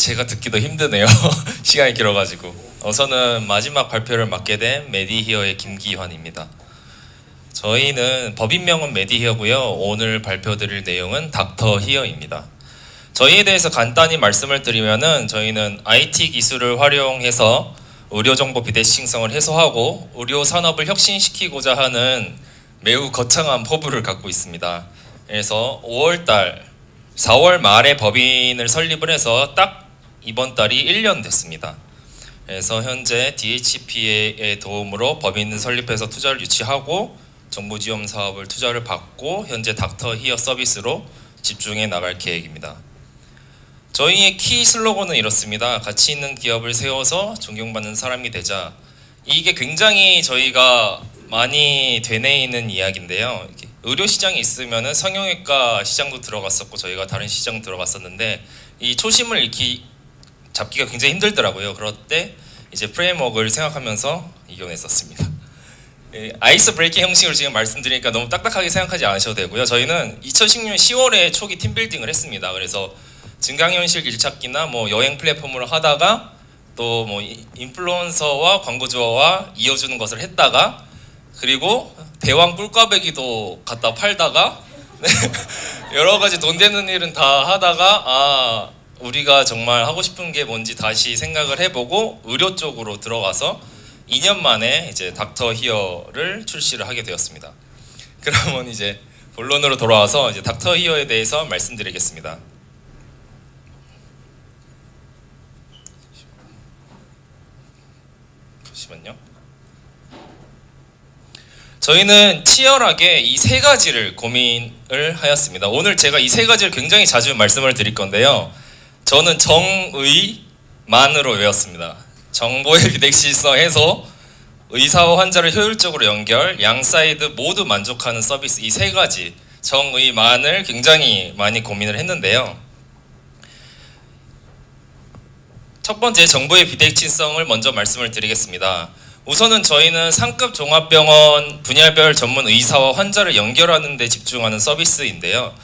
제가 듣기도 힘드네요. 시간이 길어가지고. 저는 마지막 발표를 맡게 된 메디히어의 김기환입니다. 저희는 법인명은 메디히어고요. 오늘 발표드릴 내용은 닥터히어입니다. 저희에 대해서 간단히 말씀을 드리면은 저희는 IT 기술을 활용해서 의료정보 비대칭성을 해소하고 의료 산업을 혁신시키고자 하는 매우 거창한 포부를 갖고 있습니다. 그래서 4월 말에 법인을 설립을 해서 딱 이번 달이 1년 됐습니다. 그래서 현재 DHP의 도움으로 법인 설립해서 투자를 유치하고 정부 지원 사업을 투자를 받고 현재 닥터 히어 서비스로 집중해 나갈 계획입니다. 저희의 키 슬로건은 이렇습니다. 가치 있는 기업을 세워서 존경받는 사람이 되자. 이게 굉장히 저희가 많이 되뇌이는 이야기인데요. 의료 시장에 있으면은 성형외과 시장도 들어갔었고 저희가 다른 시장 들어갔었는데 이 초심을 이렇게 잡기가 굉장히 힘들더라고요. 그럴 때 이제 프레임워크를 생각하면서 이겨냈었습니다. 아이스 브레이킹 형식으로 지금 말씀드리니까 너무 딱딱하게 생각하지 않으셔도 되고요. 저희는 2016년 10월에 초기 팀빌딩을 했습니다. 그래서 증강현실 길찾기나 뭐 여행 플랫폼을 하다가 또 뭐 인플루언서와 광고주와 이어주는 것을 했다가 그리고 대왕 꿀꽈배기도 갖다 팔다가 여러 가지 돈 되는 일은 다 하다가 우리가 정말 하고 싶은 게 뭔지 다시 생각을 해보고 의료 쪽으로 들어가서 2년 만에 이제 닥터 히어를 출시를 하게 되었습니다. 그러면 이제 본론으로 돌아와서 이제 닥터 히어에 대해서 말씀드리겠습니다. 잠시만요. 저희는 치열하게 이 세 가지를 고민을 하였습니다. 오늘 제가 이 세 가지를 굉장히 자주 말씀을 드릴 건데요. 저는 정의만으로 외웠습니다. 정보의 비대칭성 해소, 의사와 환자를 효율적으로 연결, 양 사이드 모두 만족하는 서비스 이 세 가지 정의만을 굉장히 많이 고민을 했는데요. 첫 번째 정보의 비대칭성을 먼저 말씀을 드리겠습니다. 우선은 저희는 상급 종합병원 분야별 전문 의사와 환자를 연결하는 데 집중하는 서비스인데요.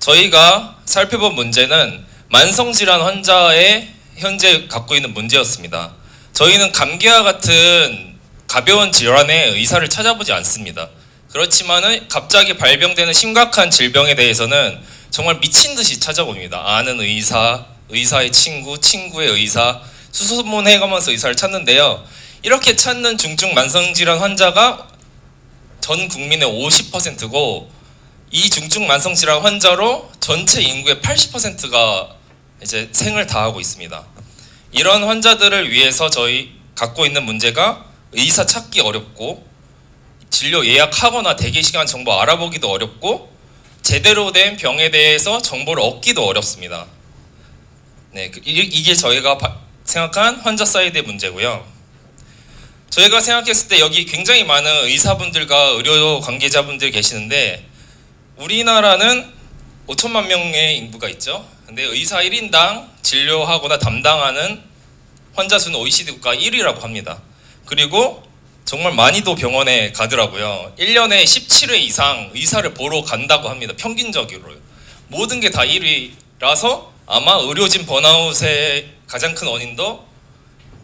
저희가 살펴본 문제는 만성질환 환자의 현재 갖고 있는 문제였습니다. 저희는 감기와 같은 가벼운 질환에 의사를 찾아보지 않습니다. 그렇지만은 갑자기 발병되는 심각한 질병에 대해서는 정말 미친 듯이 찾아봅니다. 아는 의사, 의사의 친구, 친구의 의사, 수소문해가면서 의사를 찾는데요. 이렇게 찾는 중증 만성질환 환자가 전 국민의 50%고 이 중증 만성질환 환자로 전체 인구의 80%가 이제 생을 다하고 있습니다. 이런 환자들을 위해서 저희 갖고 있는 문제가 의사 찾기 어렵고 진료 예약하거나 대기 시간 정보 알아보기도 어렵고 제대로 된 병에 대해서 정보를 얻기도 어렵습니다. 네, 이게 저희가 생각한 환자 사이드의 문제고요. 저희가 생각했을 때 여기 굉장히 많은 의사분들과 의료 관계자분들 계시는데 우리나라는 5천만 명의 인구가 있죠. 근데 의사 1인당 진료하거나 담당하는 환자 수는 OECD 국가 1위라고 합니다. 그리고 정말 많이도 병원에 가더라고요. 1년에 17회 이상 의사를 보러 간다고 합니다. 평균적으로요. 모든 게 다 1위라서 아마 의료진 번아웃의 가장 큰 원인도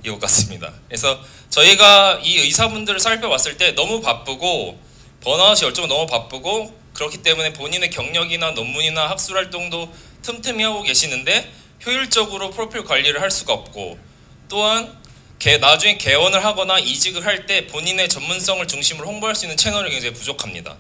이것 같습니다. 그래서 저희가 이 의사분들을 살펴봤을 때 너무 바쁘고 번아웃이 열정은 너무 바쁘고 그렇기 때문에 본인의 경력이나 논문이나 학술 활동도 틈틈이 하고 계시는데 효율적으로 프로필 관리를 할 수가 없고 또한 나중에 개원을 하거나 이직을 할 때 본인의 전문성을 중심으로 홍보할 수 있는 채널이 굉장히 부족합니다.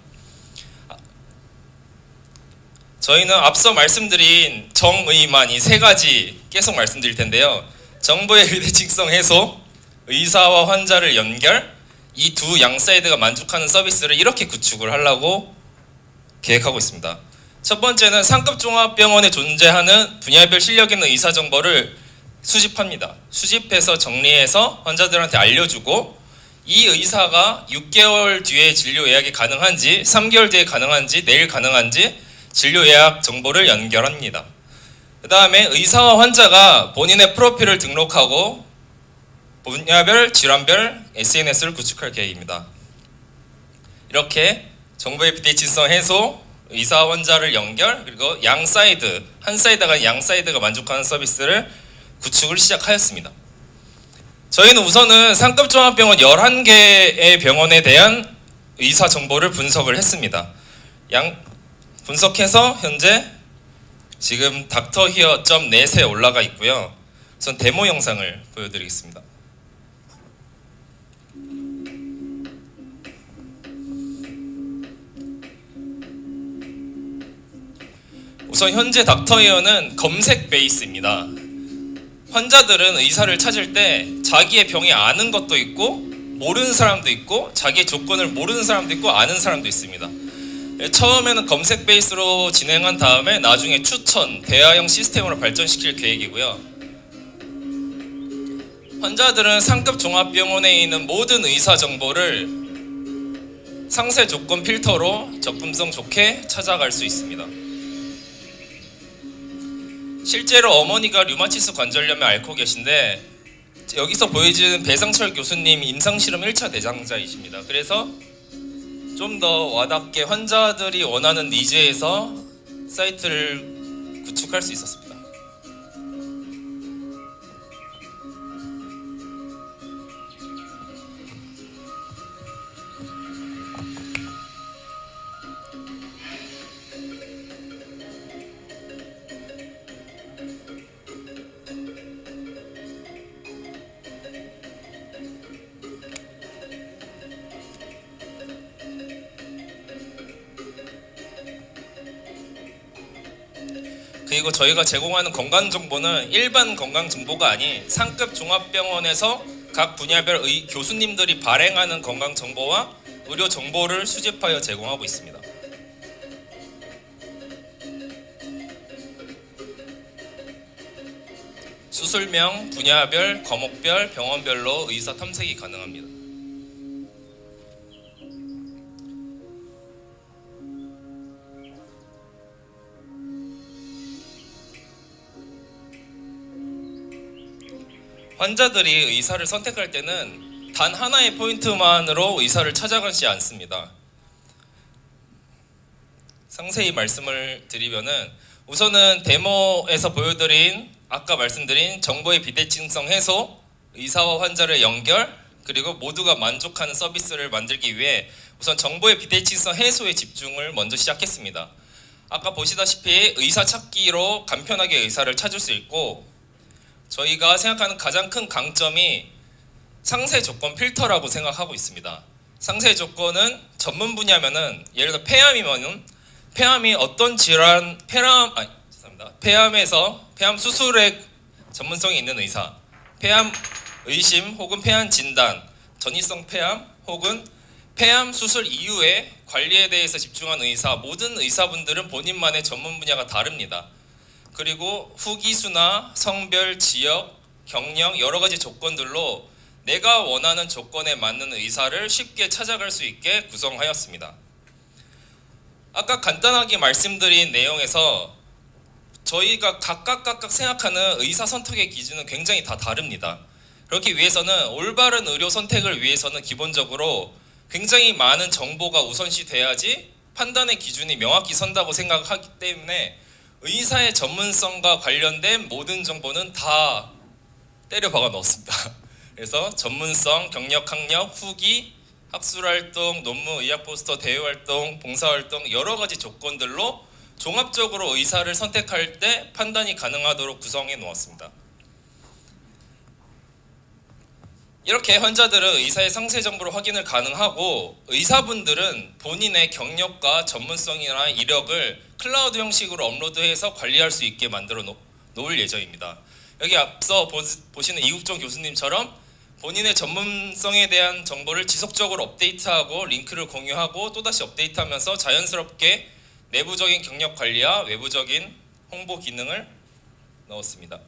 저희는 앞서 말씀드린 정의만 이 세 가지 계속 말씀드릴 텐데요. 정보의 비대칭성 해소, 의사와 환자를 연결, 이 두 양 사이드가 만족하는 서비스를 이렇게 구축을 하려고 계획하고 있습니다. 첫 번째는 상급 종합병원에 존재하는 분야별 실력 있는 의사 정보를 수집합니다. 수집해서 정리해서 환자들한테 알려주고 이 의사가 6개월 뒤에 진료 예약이 가능한지 3개월 뒤에 가능한지 내일 가능한지 진료 예약 정보를 연결합니다. 그 다음에 의사와 환자가 본인의 프로필을 등록하고 분야별, 질환별 SNS를 구축할 계획입니다. 이렇게 정보의 비대칭성 해소, 의사와 환자를 연결, 그리고 양 사이드, 한 사이드가 양 사이드가 만족하는 서비스를 구축을 시작하였습니다. 저희는 우선은 상급 종합병원 11개의 병원에 대한 의사 정보를 분석을 했습니다. 분석해서 현재 지금 닥터히어.net에 올라가 있고요. 우선 데모 영상을 보여드리겠습니다. 우선 현재 닥터히어는 검색 베이스입니다. 환자들은 의사를 찾을 때 자기의 병이 아는 것도 있고 모르는 사람도 있고 자기의 조건을 모르는 사람도 있고 아는 사람도 있습니다. 처음에는 검색 베이스로 진행한 다음에 나중에 추천, 대화형 시스템으로 발전시킬 계획이고요. 환자들은 상급 종합병원에 있는 모든 의사 정보를 상세 조건 필터로 접근성 좋게 찾아갈 수 있습니다. 실제로 어머니가 류마티스 관절염을 앓고 계신데 여기서 보여지는 배상철 교수님 임상실험 1차 대상자이십니다. 그래서 좀 더 와닿게 환자들이 원하는 니즈에서 사이트를 구축할 수 있었습니다. 그리고 저희가 제공하는 건강정보는 일반 건강정보가 아닌 상급 종합병원에서 각 분야별 교수님들이 발행하는 건강정보와 의료 정보를 수집하여 제공하고 있습니다. 수술명, 분야별, 과목별, 병원별로 의사 탐색이 가능합니다. 환자들이 의사를 선택할 때는 단 하나의 포인트만으로 의사를 찾아가지 않습니다. 상세히 말씀을 드리면은 우선은 데모에서 보여드린 아까 말씀드린 정보의 비대칭성 해소, 의사와 환자를 연결, 그리고 모두가 만족하는 서비스를 만들기 위해 우선 정보의 비대칭성 해소에 집중을 먼저 시작했습니다. 아까 보시다시피 의사 찾기로 간편하게 의사를 찾을 수 있고 저희가 생각하는 가장 큰 강점이 상세 조건 필터라고 생각하고 있습니다. 상세 조건은 전문 분야면은 예를 들어 폐암이면은 폐암이 어떤 질환, 폐암에서 폐암 수술에 전문성이 있는 의사, 폐암 의심 혹은 폐암 진단, 전이성 폐암 혹은 폐암 수술 이후에 관리에 대해서 집중한 의사, 모든 의사분들은 본인만의 전문 분야가 다릅니다. 그리고 후기수나 성별, 지역, 경력 여러 가지 조건들로 내가 원하는 조건에 맞는 의사를 쉽게 찾아갈 수 있게 구성하였습니다. 아까 간단하게 말씀드린 내용에서 저희가 각각 생각하는 의사 선택의 기준은 굉장히 다 다릅니다. 그렇기 위해서는 올바른 의료 선택을 위해서는 기본적으로 굉장히 많은 정보가 우선시 돼야지 판단의 기준이 명확히 선다고 생각하기 때문에 의사의 전문성과 관련된 모든 정보는 다 때려 박아 넣었습니다. 그래서 전문성, 경력, 학력, 후기, 학술활동, 논문, 의학 포스터, 대외활동, 봉사활동 여러 가지 조건들로 종합적으로 의사를 선택할 때 판단이 가능하도록 구성해 놓았습니다. 이렇게 환자들은 의사의 상세 정보를 확인을 가능하고 의사분들은 본인의 경력과 전문성이나 이력을 클라우드 형식으로 업로드해서 관리할 수 있게 만들어 놓을 예정입니다. 여기 앞서 보시는 이국종 교수님처럼 본인의 전문성에 대한 정보를 지속적으로 업데이트하고 링크를 공유하고 또다시 업데이트하면서 자연스럽게 내부적인 경력 관리와 외부적인 홍보 기능을 넣었습니다.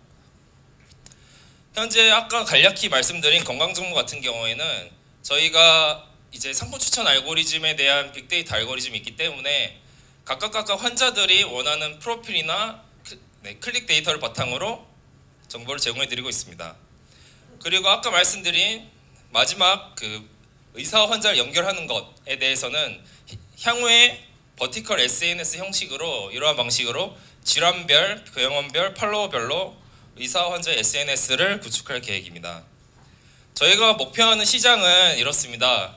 현재 아까 간략히 말씀드린 건강정보 같은 경우에는 저희가 이제 상품 추천 알고리즘에 대한 빅데이터 알고리즘이 있기 때문에 각각 환자들이 원하는 프로필이나 클릭 데이터를 바탕으로 정보를 제공해 드리고 있습니다. 그리고 아까 말씀드린 마지막 의사와 환자를 연결하는 것에 대해서는 향후에 버티컬 SNS 형식으로 이러한 방식으로 질환별, 병원별, 팔로워별로 의사 환자의 SNS를 구축할 계획입니다. 저희가 목표하는 시장은 이렇습니다.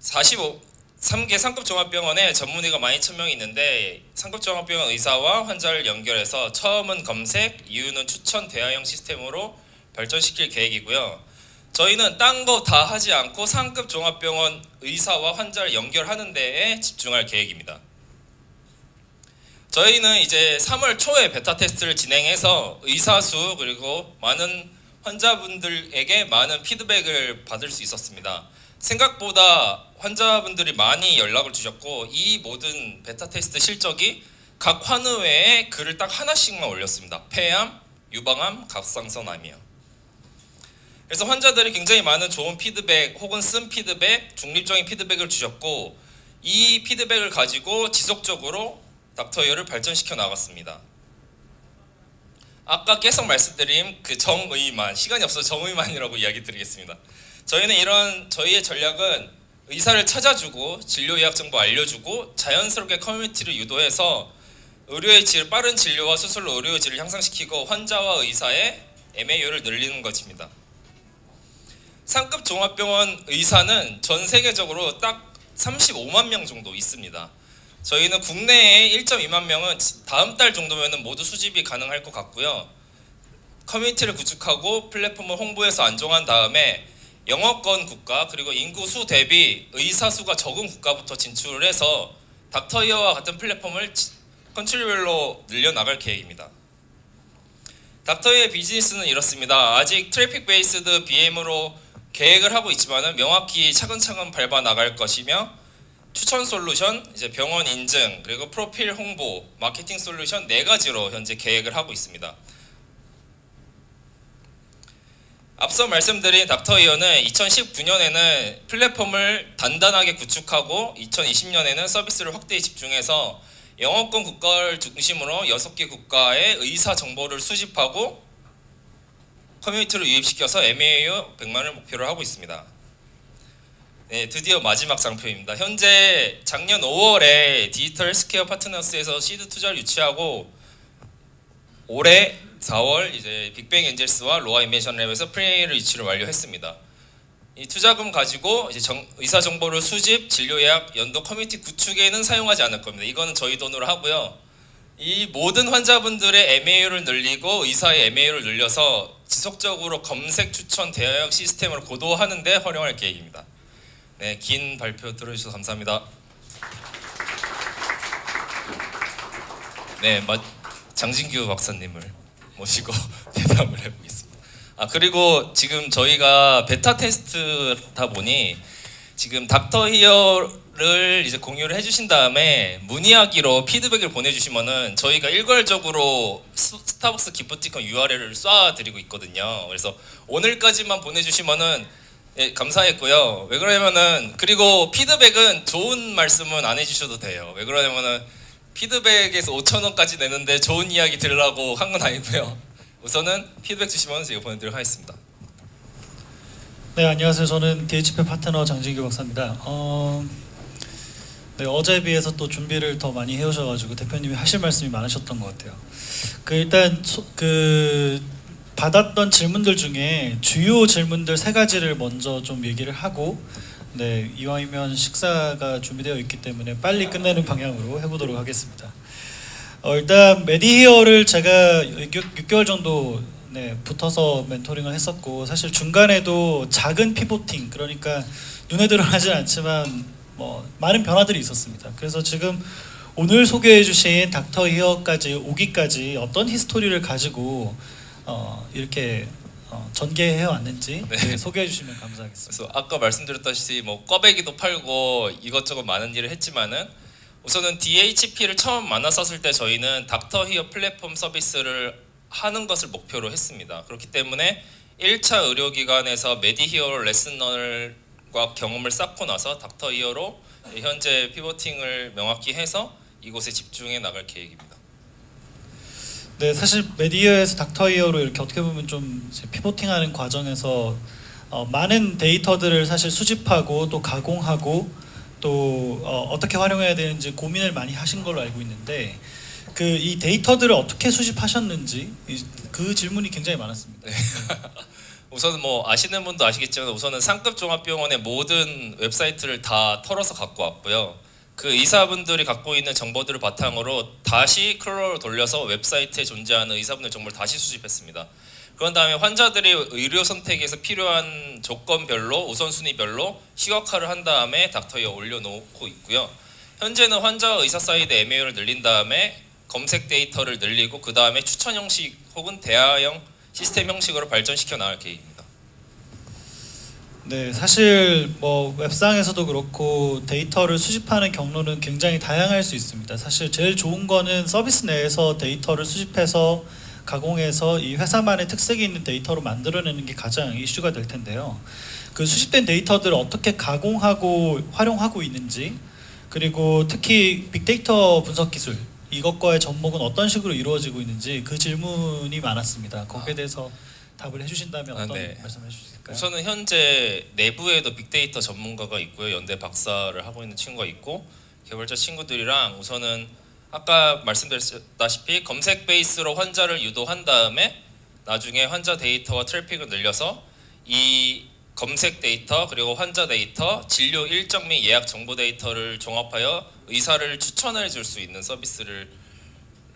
3개 상급 종합병원에 전문의가 12,000명이 있는데 상급 종합병원 의사와 환자를 연결해서 처음은 검색, 이후는 추천 대화형 시스템으로 발전시킬 계획이고요. 저희는 딴 거 다 하지 않고 상급 종합병원 의사와 환자를 연결하는 데에 집중할 계획입니다. 저희는 이제 3월 초에 베타 테스트를 진행해서 의사 수 그리고 많은 환자분들에게 많은 피드백을 받을 수 있었습니다. 생각보다 환자분들이 많이 연락을 주셨고 이 모든 베타 테스트 실적이 각 환우회에 글을 딱 하나씩만 올렸습니다. 폐암, 유방암, 갑상선암이요. 그래서 환자들이 굉장히 많은 좋은 피드백 혹은 쓴 피드백, 중립적인 피드백을 주셨고 이 피드백을 가지고 지속적으로 닥터이어를 발전시켜 나갔습니다. 아까 계속 말씀드린 그 정의만, 시간이 없어서 정의만이라고 이야기 드리겠습니다. 저희는 이런 저희의 전략은 의사를 찾아주고 진료 예약 정보 알려주고 자연스럽게 커뮤니티를 유도해서 의료의 질, 빠른 진료와 수술로 의료의 질을 향상시키고 환자와 의사의 MAU를 늘리는 것입니다. 상급 종합병원 의사는 전 세계적으로 딱 35만 명 정도 있습니다. 저희는 국내에 1.2만 명은 다음 달 정도면 모두 수집이 가능할 것 같고요. 커뮤니티를 구축하고 플랫폼을 홍보해서 안정한 다음에 영어권 국가 그리고 인구 수 대비 의사 수가 적은 국가부터 진출을 해서 닥터이어와 같은 플랫폼을 컨트리별로 늘려나갈 계획입니다. 닥터이어의 비즈니스는 이렇습니다. 아직 트래픽 베이스드 BM으로 계획을 하고 있지만 명확히 차근차근 밟아 나갈 것이며 추천 솔루션, 이제 병원 인증, 그리고 프로필 홍보, 마케팅 솔루션 4가지로 현재 계획을 하고 있습니다. 앞서 말씀드린 닥터이어는 2019년에는 플랫폼을 단단하게 구축하고 2020년에는 서비스를 확대에 집중해서 영어권 국가를 중심으로 6개 국가의 의사 정보를 수집하고 커뮤니티로 유입시켜서 MAU 100만을 목표로 하고 있습니다. 네, 드디어 마지막 장표입니다. 현재 작년 5월에 디지털 헬스케어 파트너스에서 시드 투자를 유치하고 올해 4월 이제 빅뱅 엔젤스와 로아 인벤션 랩에서 프리를 유치를 완료했습니다. 이 투자금 가지고 이제 의사 정보를 수집, 진료 예약, 연도 커뮤니티 구축에는 사용하지 않을 겁니다. 이거는 저희 돈으로 하고요. 이 모든 환자분들의 MAU를 늘리고 의사의 MAU를 늘려서 지속적으로 검색, 추천, 대화형 시스템을 고도화하는 데 활용할 계획입니다. 네, 긴 발표 들어주셔서 감사합니다. 네, 장진규 박사님을 모시고 대담을 해보겠습니다. 그리고 지금 저희가 베타 테스트다 보니 지금 닥터히어를 이제 공유를 해주신 다음에 문의하기로 피드백을 보내주시면은 저희가 일괄적으로 스타벅스 기프티콘 URL을 쏴드리고 있거든요. 그래서 오늘까지만 보내주시면은 예, 감사했고요. 왜 그러냐면은 그리고 피드백은 좋은 말씀은 안 해주셔도 돼요. 왜 그러냐면은 피드백에서 5,000원까지 내는데 좋은 이야기 들으려고 한 건 아니고요. 우선은 피드백 주시면 제가 보내드리도록 하겠습니다. 네, 안녕하세요. 저는 DHP 파트너 장진규 박사입니다. 네, 어제에 비해서 또 준비를 더 많이 해오셔가지고 대표님이 하실 말씀이 많으셨던 것 같아요. 일단 받았던 질문들 중에 주요 질문들 3가지를 먼저 좀 얘기를 하고, 네, 이왕이면 식사가 준비되어 있기 때문에 빨리 끝내는 방향으로 해보도록 하겠습니다. 일단 메디히어를 제가 6개월 정도 붙어서 멘토링을 했었고, 사실 중간에도 작은 피보팅, 그러니까 눈에 드러나진 않지만 많은 변화들이 있었습니다. 그래서 지금 오늘 소개해 주신 닥터히어까지 오기까지 어떤 히스토리를 가지고 이렇게 전개해 왔는지 네. 소개해 주시면 감사하겠습니다. 그래서 아까 말씀드렸다시피 꽈배기도 팔고 이것저것 많은 일을 했지만은 우선은 DHP를 처음 만났었을 때 저희는 닥터히어 플랫폼 서비스를 하는 것을 목표로 했습니다. 그렇기 때문에 1차 의료기관에서 메디히어 레슨널과 경험을 쌓고 나서 닥터히어로 현재 피보팅을 명확히 해서 이곳에 집중해 나갈 계획입니다. 네, 사실 메디히어에서 닥터히어로 이렇게 어떻게 보면 좀 피보팅하는 과정에서 많은 데이터들을 사실 수집하고 또 가공하고 또 어떻게 활용해야 되는지 고민을 많이 하신 걸로 알고 있는데, 그 이 데이터들을 어떻게 수집하셨는지 그 질문이 굉장히 많았습니다. 우선은 뭐 아시는 분도 아시겠지만 우선은 상급 종합병원의 모든 웹사이트를 다 털어서 갖고 왔고요. 그 의사분들이 갖고 있는 정보들을 바탕으로 다시 크롤을 돌려서 웹사이트에 존재하는 의사분들 정보를 다시 수집했습니다. 그런 다음에 환자들이 의료 선택에서 필요한 조건별로 우선순위별로 시각화를 한 다음에 닥터이어 올려놓고 있고요. 현재는 환자 의사 사이드 MAU를 늘린 다음에 검색 데이터를 늘리고 그 다음에 추천 형식 혹은 대화형 시스템 형식으로 발전시켜 나갈 계획입니다. 네, 사실 뭐 웹상에서도 그렇고 데이터를 수집하는 경로는 굉장히 다양할 수 있습니다. 사실 제일 좋은 거는 서비스 내에서 데이터를 수집해서 가공해서 이 회사만의 특색이 있는 데이터로 만들어내는 게 가장 이슈가 될 텐데요. 그 수집된 데이터들을 어떻게 가공하고 활용하고 있는지, 그리고 특히 빅데이터 분석 기술 이것과의 접목은 어떤 식으로 이루어지고 있는지 그 질문이 많았습니다. 거기에 대해서 답을 해주신다면 어떤 네. 말씀을 해주실까요? 우선은 현재 내부에도 빅데이터 전문가가 있고요. 연대 박사를 하고 있는 친구가 있고 개발자 친구들이랑 우선은 아까 말씀드렸다시피 검색 베이스로 환자를 유도한 다음에 나중에 환자 데이터와 트래픽을 늘려서 이 검색 데이터 그리고 환자 데이터, 진료 일정 및 예약 정보 데이터를 종합하여 의사를 추천해 줄 수 있는 서비스를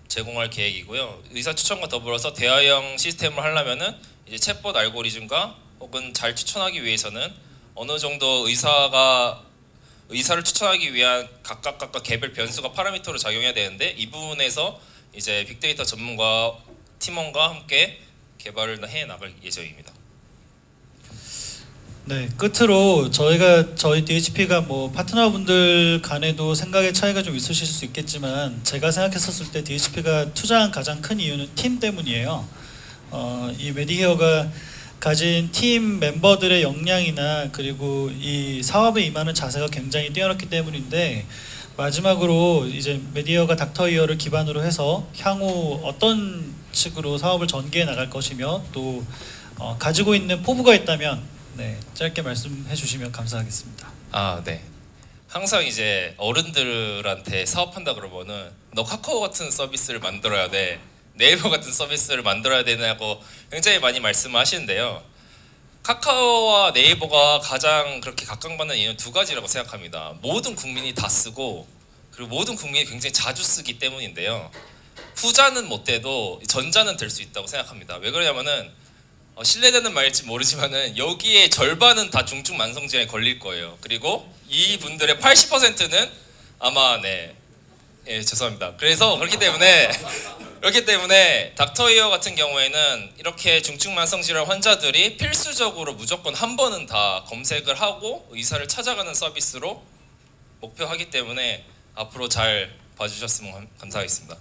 제공할 계획이고요. 의사 추천과 더불어서 대화형 시스템을 하려면은 이제 챗봇 알고리즘과 혹은 잘 추천하기 위해서는 어느 정도 의사를 추천하기 위한 각각 개별 변수가 파라미터로 작용해야 되는데 이 부분에서 이제 빅데이터 전문가 팀원과 함께 개발을 해 나갈 예정입니다. 네, 끝으로 저희 DHP가 뭐 파트너분들 간에도 생각의 차이가 좀 있으실 수 있겠지만 제가 생각했었을 때 DHP가 투자한 가장 큰 이유는 팀 때문이에요. 이 메디헤어가 가진 팀 멤버들의 역량이나 그리고 이 사업에 임하는 자세가 굉장히 뛰어났기 때문인데 마지막으로 이제 메디헤어가 닥터이어를 기반으로 해서 향후 어떤 식으로 사업을 전개해 나갈 것이며 또 가지고 있는 포부가 있다면 네, 짧게 말씀해 주시면 감사하겠습니다. 아, 네. 항상 이제 어른들한테 사업한다 그러면은 너 카카오 같은 서비스를 만들어야 돼. 네이버 같은 서비스를 만들어야 되냐고 굉장히 많이 말씀하시는데요. 카카오와 네이버가 가장 그렇게 각광받는 이유는 두 가지라고 생각합니다. 모든 국민이 다 쓰고 그리고 모든 국민이 굉장히 자주 쓰기 때문인데요. 후자는 못 돼도 전자는 될 수 있다고 생각합니다. 왜 그러냐면은 신뢰되는 말일지 모르지만은 여기에 절반은 다 중증 만성질환에 걸릴 거예요. 그리고 이 분들의 80%는 아마 죄송합니다. 그래서 그렇기 때문에 닥터이어 같은 경우에는 이렇게 중증 만성질환 환자들이 필수적으로 무조건 한 번은 다 검색을 하고 의사를 찾아가는 서비스로 목표하기 때문에 앞으로 잘 봐주셨으면 감사하겠습니다.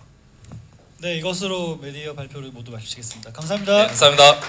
네, 이것으로 메디헤어 발표를 모두 마치겠습니다. 감사합니다. 네, 감사합니다.